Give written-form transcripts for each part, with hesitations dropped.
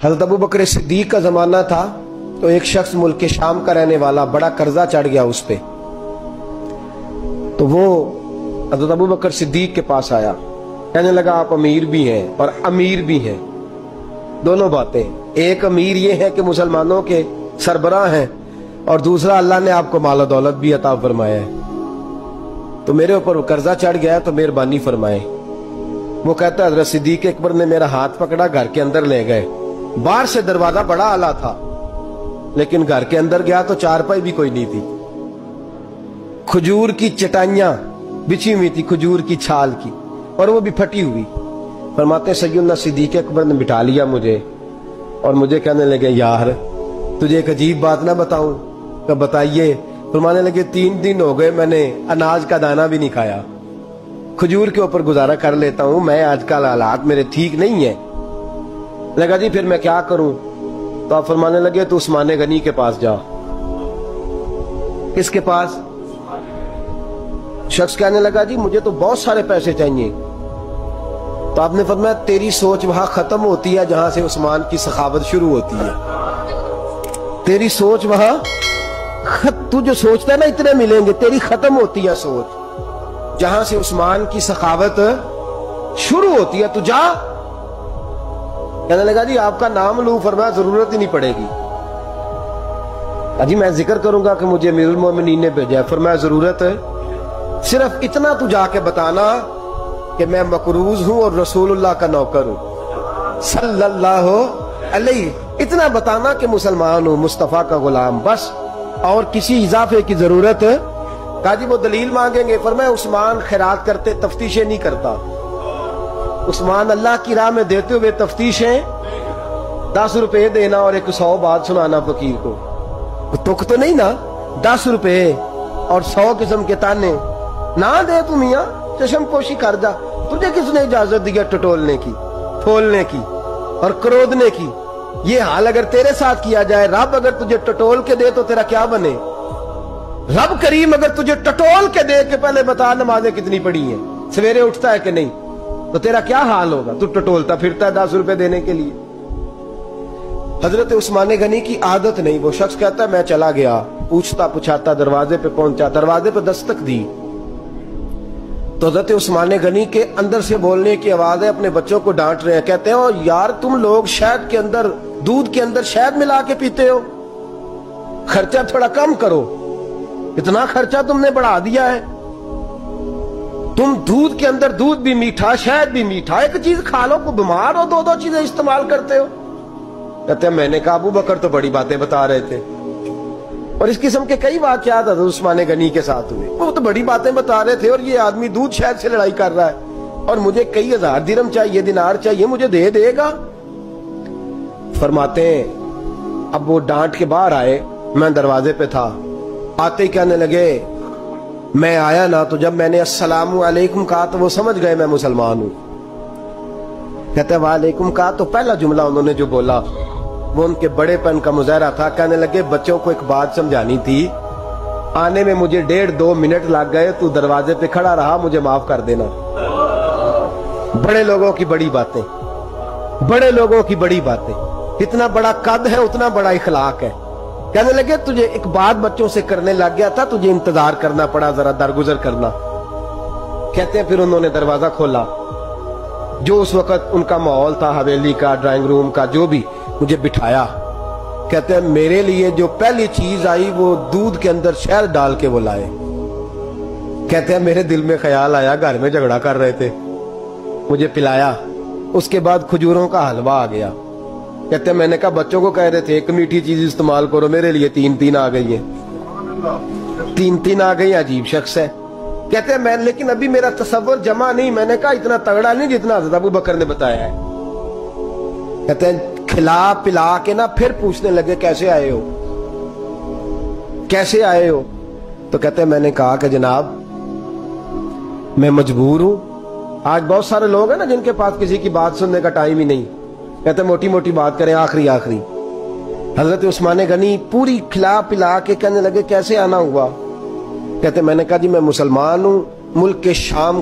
حضرت ابو بکر صدیق کا زمانہ تھا تو ایک شخص ملک شام کا رہنے والا، بڑا قرضہ چڑھ گیا اس پہ، تو وہ حضرت ابو بکر صدیق کے پاس آیا، کہنے لگا آپ امیر بھی ہیں اور امیر بھی ہیں، دونوں باتیں، ایک امیر یہ ہے کہ مسلمانوں کے سربراہ ہیں، اور دوسرا اللہ نے آپ کو مال و دولت بھی عطا فرمایا ہے، تو میرے اوپر قرضہ چڑھ گیا تو مہربانی فرمائے۔ وہ کہتا ہے حضرت صدیق اکبر نے میرا ہاتھ پکڑا، گھر کے اندر لے گئے، باہر سے دروازہ بڑا اعلیٰ تھا لیکن گھر کے اندر گیا تو چارپائی بھی کوئی نہیں تھی، کھجور کی چٹائیاں بچھی ہوئی تھی، کھجور کی چھال کی، اور وہ بھی پھٹی ہوئی۔ فرماتے ہیں سیدنا صدیق اکبر نے بٹھا لیا مجھے اور مجھے کہنے لگے یار تجھے ایک عجیب بات نہ بتاؤں؟ کہ بتائیے۔ فرمانے لگے 3 دن ہو گئے میں نے اناج کا دانہ بھی نہیں کھایا، کھجور کے اوپر گزارا کر لیتا ہوں، میں آج کل حالات میرے ٹھیک نہیں ہیں۔ لگا جی پھر میں کیا کروں؟ تو آپ فرمانے لگے تو عثمان غنی کے پاس جا۔ کس کے پاس؟ شخص کہنے لگا جی مجھے تو بہت سارے پیسے چاہیے۔ تو آپ نے فرمایا تیری سوچ وہاں ختم ہوتی ہے جہاں سے عثمان کی سخاوت شروع ہوتی ہے، تیری سوچ وہاں تو جو سوچتا ہے نا اتنے ملیں گے، تیری ختم ہوتی ہے سوچ جہاں سے عثمان کی سخاوت شروع ہوتی ہے، تو جا۔ کہنے لگا جی آپ کا نام لوں؟ فرمایا ضرورت ہی نہیں پڑے گی، جی میں ذکر کروں گا کہ مجھے امیر المومنین نے بھیجا ہے۔ فرمایا ضرورت ہے، صرف اتنا تو جا کے بتانا کہ میں مقروض ہوں اور رسول اللہ کا نوکر ہوں صلی اللہ علیہ، اتنا بتانا کہ مسلمان ہوں، مصطفیٰ کا غلام، بس، اور کسی اضافے کی ضرورت۔ کہا جی وہ دلیل مانگیں گے؟ فرمایا عثمان خیرات کرتے تفتیشیں نہیں کرتا، عثمان اللہ کی راہ میں دیتے ہوئے تفتیشیں 10 روپے دینا اور 100 بات سنانا فقیر کو، تک تو نہیں نا، 10 روپے اور 100 قسم کے تانے نہ دے تو میاں چشم پوشی کر جا، تجھے کس نے اجازت دیا ٹٹولنے کی، پھولنے کی اور کرودنے کی؟ یہ حال اگر تیرے ساتھ کیا جائے، رب اگر تجھے ٹٹول کے دے تو تیرا کیا بنے؟ رب کریم اگر تجھے ٹٹول کے دے کہ پہلے بتا نمازیں کتنی پڑھی ہیں، سویرے اٹھتا ہے کہ نہیں، تو تیرا کیا حال ہوگا؟ تو ٹٹولتا پھرتا ہے 10 روپے دینے کے لیے۔ حضرت عثمان غنی کی عادت نہیں، وہ شخص کہتا ہے میں چلا گیا، پوچھتا پچھاتا دروازے پہ پہنچا، دروازے پہ دستک دی تو حضرت عثمان غنی کے اندر سے بولنے کی آواز ہے، اپنے بچوں کو ڈانٹ رہے ہیں، کہتے ہیں یار تم لوگ شہد کے اندر، دودھ کے اندر شہد ملا کے پیتے ہو، خرچہ تھوڑا کم کرو، اتنا خرچہ تم نے بڑھا دیا ہے، تم دودھ کے اندر دودھ بھی میٹھا شہد بھی میٹھا، ایک چیز کھا لو، کو بیمار ہو، 2 چیزیں استعمال کرتے ہو۔ کہتے ہیں میں نے کہا ابو بکر تو بڑی باتیں بتا رہے تھے، اور اس قسم کے کئی واقعات حضرت عثمان غنی کے ساتھ ہوئے، وہ تو بڑی باتیں بتا رہے تھے، اور یہ آدمی دودھ شہد سے لڑائی کر رہا ہے، اور مجھے کئی 1000 درہم چاہیے، دینار چاہیے، مجھے دے گا؟ فرماتے ہیں اب وہ ڈانٹ کے باہر آئے، میں دروازے پہ تھا، آتے ہی کہنے لگے میں آیا نا تو جب میں نے السلام علیکم کہا تو وہ سمجھ گئے میں مسلمان ہوں۔ کہتے ہیں وعلیکم کہا تو پہلا جملہ انہوں نے جو بولا وہ ان کے بڑے پن کا مظاہرہ تھا۔ کہنے لگے بچوں کو ایک بات سمجھانی تھی، آنے میں مجھے 1.5-2 منٹ لگ گئے، تو دروازے پہ کھڑا رہا، مجھے معاف کر دینا۔ بڑے لوگوں کی بڑی باتیں، بڑے لوگوں کی بڑی باتیں، اتنا بڑا قد ہے اتنا بڑا اخلاق ہے۔ کہنے لگے تجھے ایک بات بچوں سے کرنے لگ گیا تھا، تجھے انتظار کرنا پڑا، ذرا درگزر کرنا۔ کہتے ہیں پھر انہوں نے دروازہ کھولا، جو اس وقت ان کا ماحول تھا، حویلی کا، ڈرائنگ روم کا، جو بھی، مجھے بٹھایا۔ کہتے ہیں میرے لیے جو پہلی چیز آئی وہ دودھ کے اندر شہد ڈال کے وہ لائے۔ کہتے ہیں میرے دل میں خیال آیا گھر میں جھگڑا کر رہے تھے، مجھے پلایا، اس کے بعد کھجوروں کا حلوہ آ گیا۔ کہتے ہیں میں نے کہا بچوں کو کہہ رہے تھے ایک میٹھی چیز استعمال کرو، میرے لیے 3 آ گئی ہیں، 3 آ گئی، عجیب شخص ہے۔ کہتے ہیں میں لیکن ابھی میرا تصور جمع نہیں، میں نے کہا اتنا تگڑا نہیں جتنا حضرت ابو بکر نے بتایا ہے۔ کہتے ہیں کھلا پلا کے نا پھر پوچھنے لگے کیسے آئے ہو، کیسے آئے ہو؟ تو کہتے ہیں میں نے کہا کہ جناب میں مجبور ہوں، آج بہت سارے لوگ ہیں نا جن کے پاس کسی کی بات سننے کا ٹائم ہی نہیں، کہتے ہیں موٹی موٹی بات کریں، آخری۔ حضرت عثمان غنی پوری کھلا پلا کے کہنے لگے کیسے آنا ہوا؟ کہتے ہیں میں نے کہا جی میں مسلمان ہوں، ملک کے شام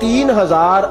3000